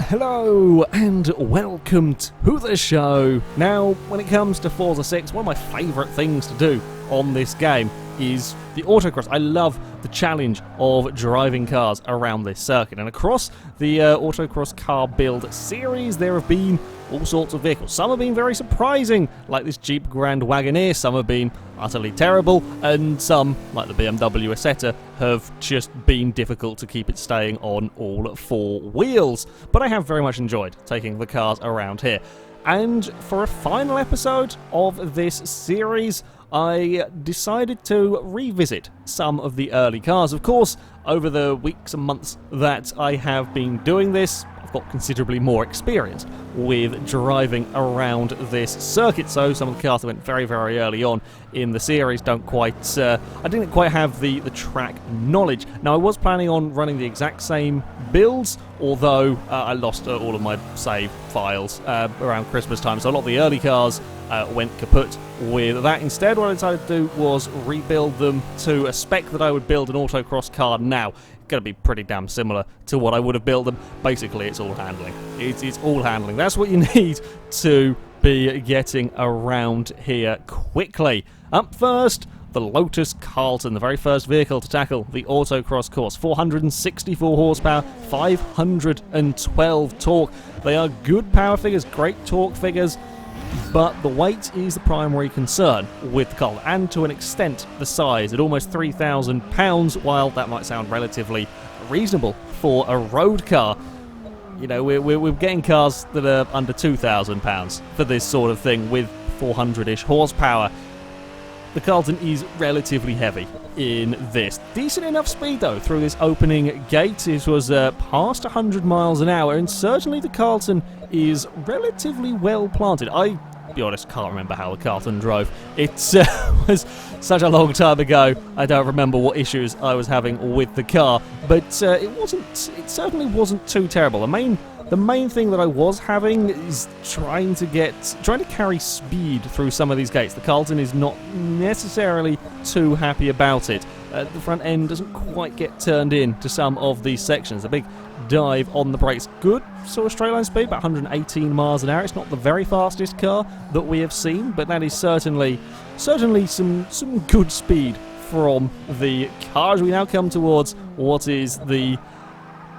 Hello and welcome to the show. Now, when it comes to Forza 6, one of my favourite things to do on this game is the autocross. I love the challenge of driving cars around this circuit, and across the Autocross Car Build series there have been all sorts of vehicles. Some have been very surprising, like this Jeep Grand Wagoneer, some have been utterly terrible, and some, like the BMW Isetta, have just been difficult to keep it staying on all four wheels. But I have very much enjoyed taking the cars around here. And for a final episode of this series, I decided to revisit some of the early cars. Of course, over the weeks and months that I have been doing this, I've got considerably more experience with driving around this circuit, so some of the cars that went very, very early on in the series I didn't quite have the track knowledge. Now, I was planning on running the exact same builds, although I lost all of my save files around Christmas time, so a lot of the early cars went kaput with that. Instead, what I decided to do was rebuild them to a spec that I would build an autocross car now. Going to be pretty damn similar to what I would have built them. Basically, it's all handling. It's all handling. That's what you need to be getting around here quickly. Up first, the Lotus Carlton, the very first vehicle to tackle the autocross course. 464 horsepower, 512 torque. They are good power figures, great torque figures, but the weight is the primary concern with the Carlton, and to an extent the size. At almost 3,000 pounds, while that might sound relatively reasonable for a road car, you know, we're getting cars that are under 2,000 pounds for this sort of thing with 400-ish horsepower. The Carlton is relatively heavy in this. Decent enough speed though through this opening gate. It was past 100 miles an hour, and certainly the Carlton is relatively well planted. I, to be honest, can't remember how the Carlton drove. It was such a long time ago. I don't remember what issues I was having with the car, but it certainly wasn't too terrible. The main thing that I was having is trying to carry speed through some of these gates. The Carlton is not necessarily too happy about it. The front end doesn't quite get turned in to some of these sections. A big dive on the brakes. Good sort of straight line speed, about 118 miles an hour. It's not the very fastest car that we have seen, but that is certainly some good speed from the car. As we now come towards what is the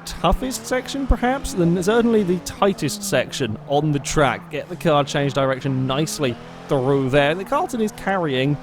toughest section, perhaps, then certainly the tightest section on the track. Get the car change direction nicely through there. The Carlton is carrying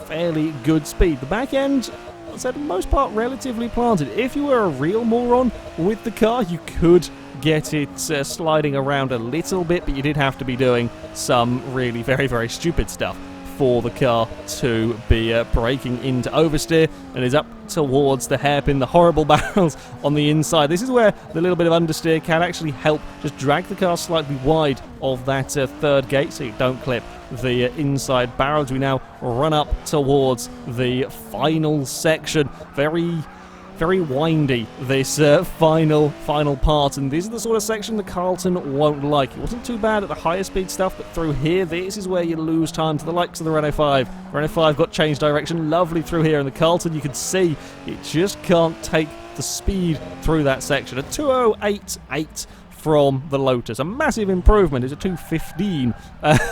fairly good speed. The back end, I'd say for the most part, relatively planted. If you were a real moron with the car, you could get it sliding around a little bit, but you did have to be doing some really very, very stupid stuff for the car to be braking into oversteer, and is up towards the hairpin, the horrible barrels on the inside. This is where the little bit of understeer can actually help just drag the car slightly wide of that third gate so you don't clip the inside barrels. We now run up towards the final section. Very windy, this final part, and this is the sort of section the Carlton won't like. It wasn't too bad at the higher speed stuff, but through here, this is where you lose time to the likes of the Renault 5. Renault 5 got change direction lovely through here, and the Carlton, you can see, it just can't take the speed through that section. A 2:08.8 from the Lotus, a massive improvement. It's a 2:15,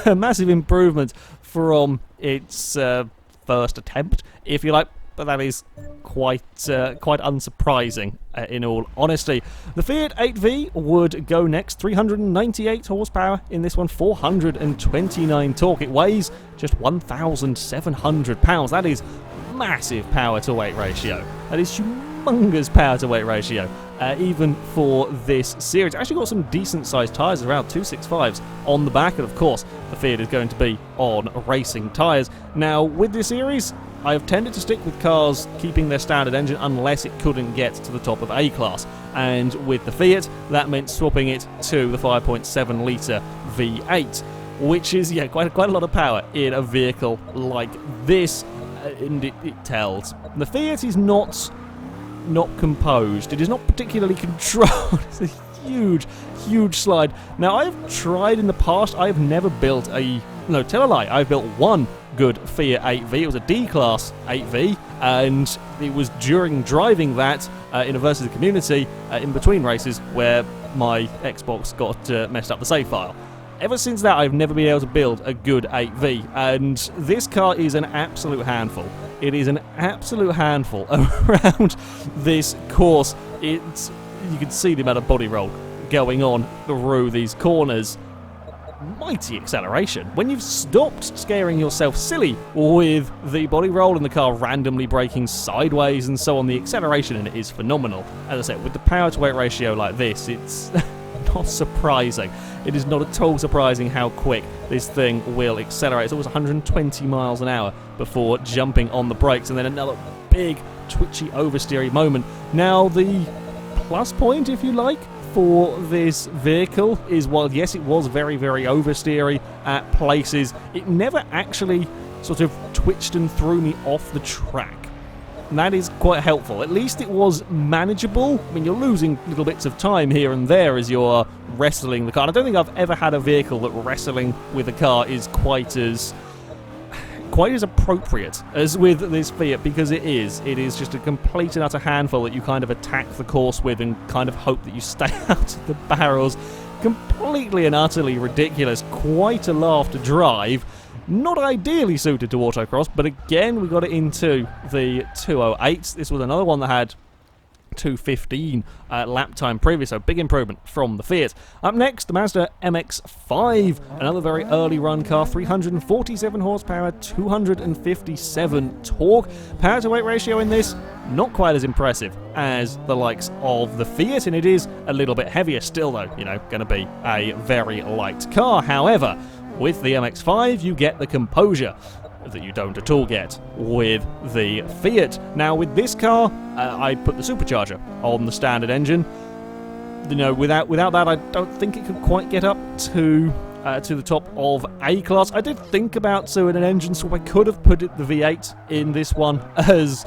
a massive improvement from its first attempt, if you like. But that is quite unsurprising, in all honesty. The Fiat 8V would go next. 398 horsepower in this one, 429 torque. It weighs just 1,700 pounds. That is massive power-to-weight ratio. That is humongous power-to-weight ratio, even for this series. It's actually got some decent-sized tyres, around 265s on the back, and of course, the Fiat is going to be on racing tyres. Now, with this series, I have tended to stick with cars keeping their standard engine unless it couldn't get to the top of A-Class. And with the Fiat, that meant swapping it to the 5.7 litre V8, which is, quite a lot of power in a vehicle like this, and it tells. The Fiat is not composed. It is not particularly controlled. It's a huge slide. Now, I've tried in the past. I've never built a no, tell a lie, I've built one good Fiat 8V. It was a D-Class 8V, and it was during driving that in a versus the community in between races where my Xbox got messed up the save file. Ever since that, I've never been able to build a good 8V, and this car is an absolute handful. It is an absolute handful around this course. You can see the amount of body roll going on through these corners. Mighty acceleration. When you've stopped scaring yourself silly with the body roll and the car randomly braking sideways and so on, the acceleration in it is phenomenal. As I said, with the power to weight ratio like this, it's not surprising. It is not at all surprising how quick this thing will accelerate. It's almost 120 miles an hour before jumping on the brakes, and then another big twitchy oversteery moment. Now, the plus point, if you like, for this vehicle is, while yes, it was very, very oversteery at places, it never actually sort of twitched and threw me off the track. And that is quite helpful. At least it was manageable. I mean, you're losing little bits of time here and there as you're wrestling the car. And I don't think I've ever had a vehicle that wrestling with a car is quite as appropriate as with this Fiat, because it is just a complete and utter handful that you kind of attack the course with and kind of hope that you stay out of the barrels. Completely and utterly ridiculous. Quite a laugh to drive. Not ideally suited to autocross, but again, we got it into the 208s. This was another one that had 2:15 lap time previous, so big improvement from the Fiat. Up next, the Mazda MX5, another very early run car, 347 horsepower, 257 torque. Power to weight ratio in this, not quite as impressive as the likes of the Fiat, and it is a little bit heavier still though, going to be a very light car. However, with the MX5, you get the composure that you don't at all get with the Fiat. Now, with this car, I put the supercharger on the standard engine. Without that, I don't think it could quite get up to the top of A-Class. I did think about doing an engine swap. I could have put the V8 in this one as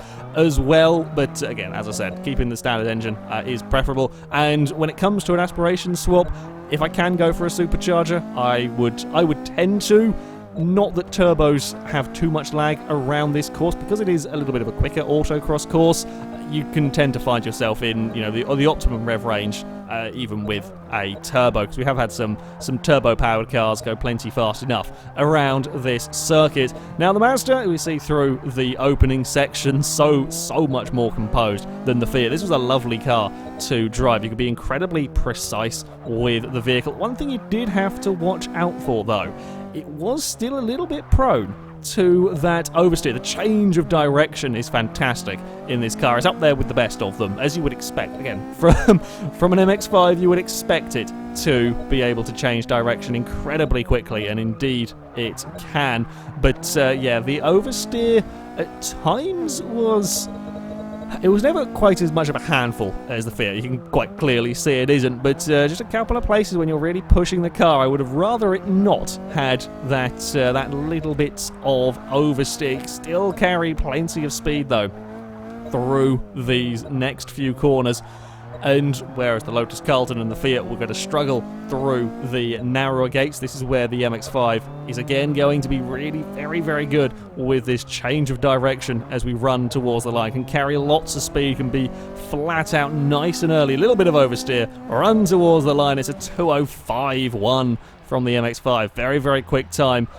well, but again, as I said, keeping the standard engine is preferable. And when it comes to an aspiration swap, if I can go for a supercharger, I would tend to. Not that turbos have too much lag around this course, because it is a little bit of a quicker autocross course. You can tend to find yourself in the optimum rev range, even with a turbo, because we have had some turbo-powered cars go plenty fast enough around this circuit. Now, the Mazda, we see through the opening section, so much more composed than the Fiat. This was a lovely car to drive. You could be incredibly precise with the vehicle. One thing you did have to watch out for, though, it was still a little bit prone to that oversteer. The change of direction is fantastic in this car. It's up there with the best of them, as you would expect. Again, from an MX-5, you would expect it to be able to change direction incredibly quickly, and indeed it can. But yeah, the oversteer at times was never quite as much of a handful as the Fiat. You can quite clearly see it isn't, but just a couple of places when you're really pushing the car, I would have rather it not had that little bit of oversteer. Still carry plenty of speed though through these next few corners. And whereas the Lotus Carlton and the Fiat were going to struggle through the narrower gates, this is where the MX-5 is again going to be really very, very good with this change of direction as we run towards the line. Can carry lots of speed, can be flat out nice and early. A little bit of oversteer, run towards the line. It's a 2:05.1 from the MX-5. Very, very quick time.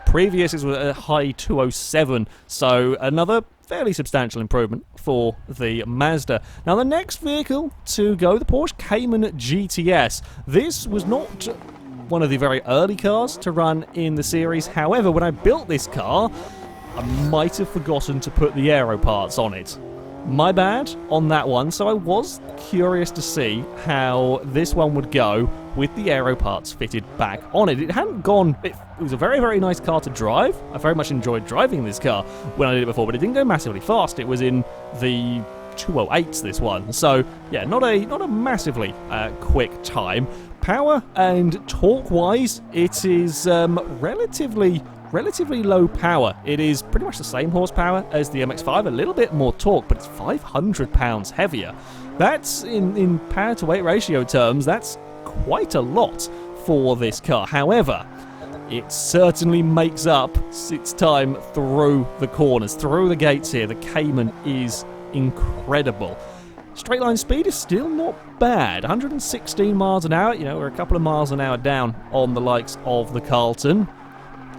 Previous is a high 2:07, so another fairly substantial improvement for the Mazda. Now, the next vehicle to go, the Porsche Cayman GTS. This was not one of the very early cars to run in the series. However, when I built this car, I might have forgotten to put the aero parts on it. My bad on that one, so I was curious to see how this one would go with the aero parts fitted back on it. It hadn't gone... It was a very, very nice car to drive. I very much enjoyed driving this car when I did it before, but it didn't go massively fast. It was in the 208s, this one. So, yeah, not a massively quick time. Power and torque-wise, it is relatively low power. It is pretty much the same horsepower as the MX-5, a little bit more torque, but it's 500 pounds heavier. That's, in power to weight ratio terms, that's quite a lot for this car. However, it certainly makes up its time through the corners, through the gates here. The Cayman is incredible. Straight line speed is still not bad. 116 miles an hour. You know, we're a couple of miles an hour down on the likes of the Carlton.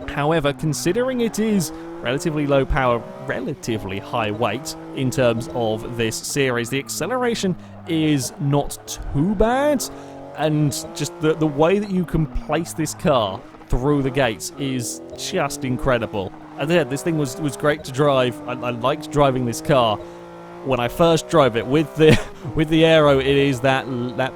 However, considering it is relatively low power, relatively high weight in terms of this series, the acceleration is not too bad. And just the way that you can place this car through the gates is just incredible. As I said, this thing was great to drive. I liked driving this car. When I first drove it with the aero, it is that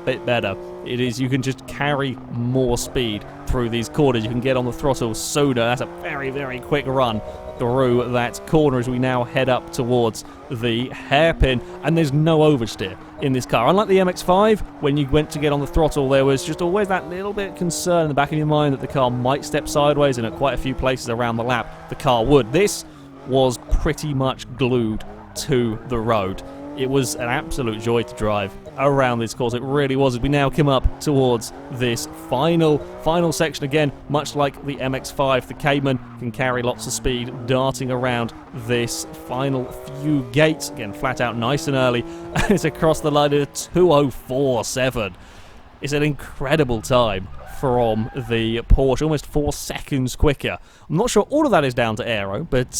bit better. It is, you can just carry more speed through these corners. You can get on the throttle sooner. That's a very, very quick run through that corner as we now head up towards the hairpin. And there's no oversteer in this car. Unlike the MX5, when you went to get on the throttle, there was just always that little bit of concern in the back of your mind that the car might step sideways, and at quite a few places around the lap, the car would. This was pretty much glued to the road. It was an absolute joy to drive around this course. It really was. As we now come up towards this final section again, much like the MX5, the Cayman can carry lots of speed darting around this final few gates. Again, flat out nice and early. And it's across the line at a 2:04.7. It's an incredible time from the Porsche, almost 4 seconds quicker. I'm not sure all of that is down to aero, but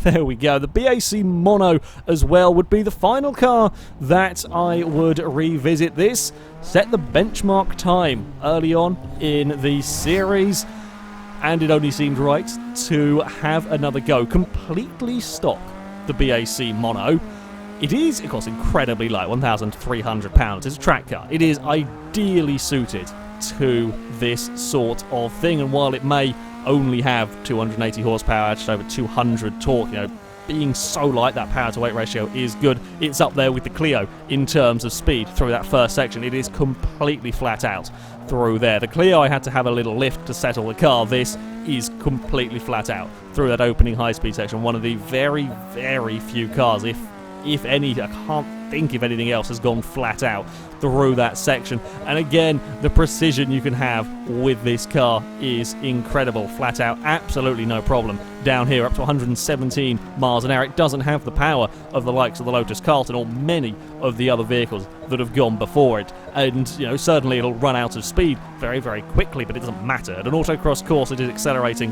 there we go. The BAC Mono as well would be the final car that I would revisit. This set the benchmark time early on in the series, and it only seemed right to have another go. Completely stock the BAC Mono. It is, of course, incredibly light, 1,300 pounds. It's a track car. It is ideally suited to this sort of thing, and while it may only have 280 horsepower, just over 200 torque, you know, being so light, that power to weight ratio is good. It's up there with the Clio in terms of speed through that first section. It is completely flat out through there. The Clio, I had to have a little lift to settle the car. This is completely flat out through that opening high-speed section. One of the very, very few cars, if any, I can't think if anything else has gone flat out through that section. And again, the precision you can have with this car is incredible. Flat out, absolutely no problem. Down here, up to 117 miles an hour. It doesn't have the power of the likes of the Lotus Carlton or many of the other vehicles that have gone before it. And, you know, certainly it'll run out of speed very, very quickly, but it doesn't matter. At an autocross course, it is accelerating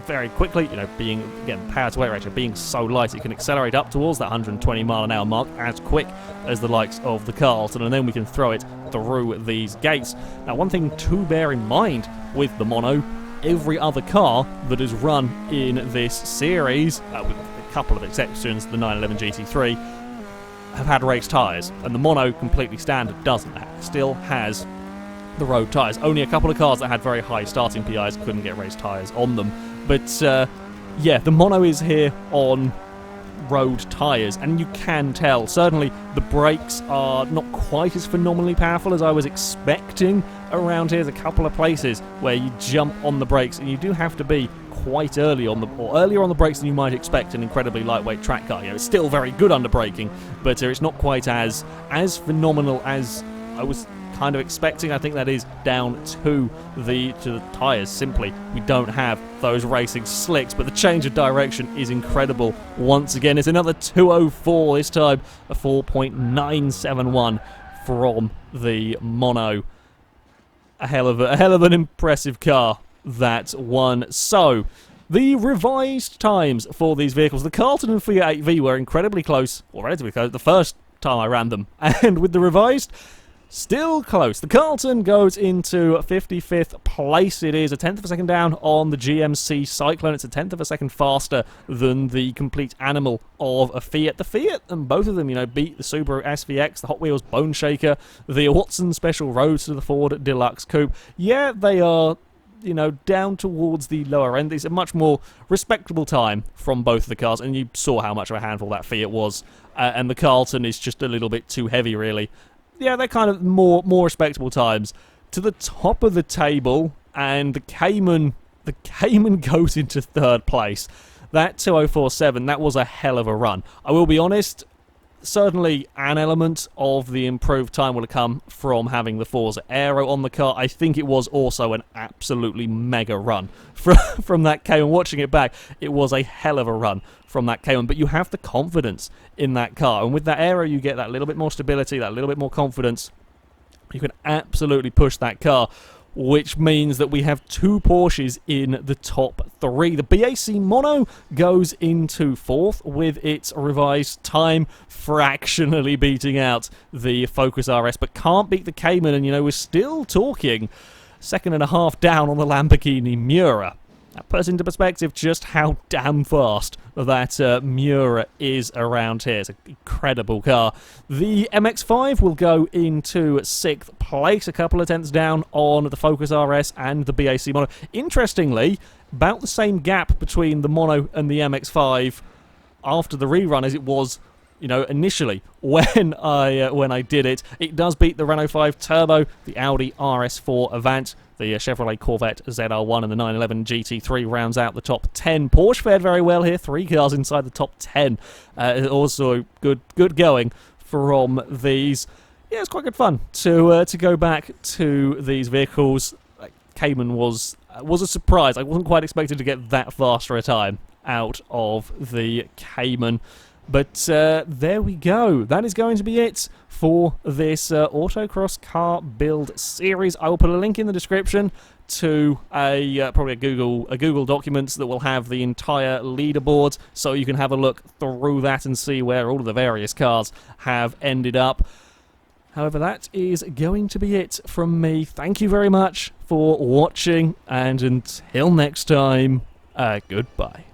very quickly, you know, being, again, power to weight ratio being so light, it can accelerate up towards that 120 mile an hour mark as quick as the likes of the Carlton, and then we can throw it through these gates. Now, one thing to bear in mind with the Mono, every other car that is run in this series, with a couple of exceptions, the 911 GT3, have had race tyres, and the Mono, completely standard, doesn't. Still has the road tyres. Only a couple of cars that had very high starting PIs couldn't get race tyres on them. But yeah, the Mono is here on road tyres, and you can tell. Certainly the brakes are not quite as phenomenally powerful as I was expecting around here. There's a couple of places where you jump on the brakes, and you do have to be quite early on or earlier on the brakes than you might expect an incredibly lightweight track car. You know, it's still very good under braking, but it's not quite as phenomenal as I was kind of expecting. I think that is down to the tyres. Simply, we don't have those racing slicks, but the change of direction is incredible. Once again, it's another 2:04 this time, a 4.971 from the Mono. A hell of an impressive car, that one. So, the revised times for these vehicles. The Carlton and Fiat 8V were incredibly close, or relatively close, the first time I ran them. And with the revised, still close. The Carlton goes into 55th place. It is a tenth of a second down on the GMC Cyclone. It's a tenth of a second faster than the complete animal of a Fiat. The Fiat, and both of them, you know, beat the Subaru SVX, the Hot Wheels Bone Shaker, the Watson Special Roadster, the Ford Deluxe Coupe. Yeah, they are, you know, down towards the lower end. It's a much more respectable time from both of the cars, and you saw how much of a handful that Fiat was. And the Carlton is just a little bit too heavy, really. Yeah, they're kind of more respectable times. To the top of the table, and the Cayman goes into third place. That 2:04.7, that was a hell of a run. I will be honest, certainly an element of the improved time will have come from having the Forza Aero on the car. I think it was also an absolutely mega run from that Cayman. Watching it back, it was a hell of a run from that Cayman, but you have the confidence in that car, and with that Aero you get that little bit more stability, that little bit more confidence. You can absolutely push that car, which means that we have 2 Porsches in the top 3. The BAC Mono goes into 4th with its revised time, fractionally beating out the Focus RS, but can't beat the Cayman, and we're still talking 2.5 down on the Lamborghini Miura. That puts into perspective just how damn fast that Miura is around here. It's an incredible car. The MX5 will go into 6th place, a couple of tenths down on the Focus RS and the BAC Mono. Interestingly, about the same gap between the Mono and the MX5 after the rerun as it was initially when I did it. It does beat the Renault 5 Turbo, the Audi RS4 Avant, the Chevrolet Corvette ZR1 and the 911 GT3 rounds out the top 10. Porsche fared very well here, 3 cars inside the top 10. Also good going from these. Yeah, it's quite good fun to go back to these vehicles. Cayman was a surprise. I wasn't quite expecting to get that fast for a time out of the Cayman. But there we go. That is going to be it for this Autocross Car Build series. I will put a link in the description to probably a Google Documents that will have the entire leaderboard, so you can have a look through that and see where all of the various cars have ended up. However, that is going to be it from me. Thank you very much for watching, and until next time, goodbye.